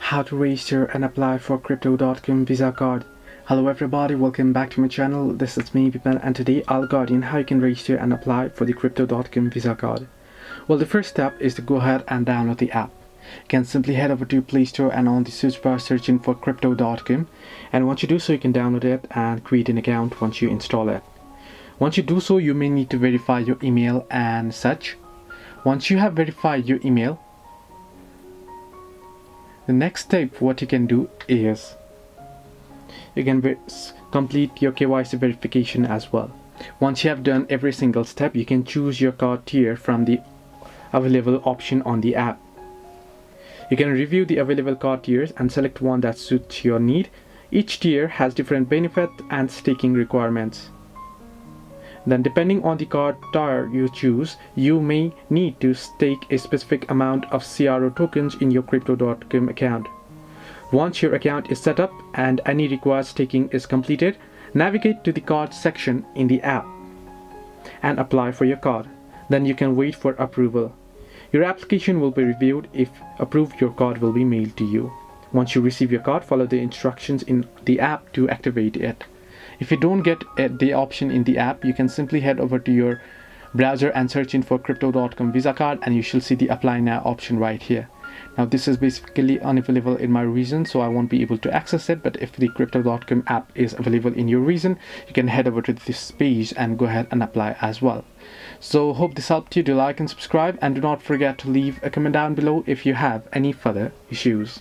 how to register and apply for Crypto.com Visa card. Hello everybody, welcome back to my channel. This is me Pipan, and today I'll guide you on how you can register and apply for the Crypto.com Visa card. Well, the first step is to go ahead and download the app. You can simply head over to Play Store and on the search bar searching for Crypto.com, and once you do so, you can download it and create an account once you install it. Once you do so, you may need to verify your email and such. Once you have verified your email, the next step what you can do is you can complete your KYC verification as well. Once you have done every single step, you can choose your card tier from the available option on the app. You can review the available card tiers and select one that suits your need. Each tier has different benefits and staking requirements. Then depending on the card tier you choose, you may need to stake a specific amount of CRO tokens in your Crypto.com account. Once your account is set up and any required staking is completed, navigate to the card section in the app and apply for your card. Then you can wait for approval. Your application will be reviewed. If approved, your card will be mailed to you. Once you receive your card, follow the instructions in the app to activate it. If you don't get the option in the app, you can simply head over to your browser and search in for Crypto.com Visa card, and you shall see the apply now option right here. Now this is basically unavailable in my region, so I won't be able to access it, but if the Crypto.com app is available in your region, you can head over to this page and go ahead and apply as well. So hope this helped you. Do like and subscribe, and do not forget to leave a comment down below if you have any further issues.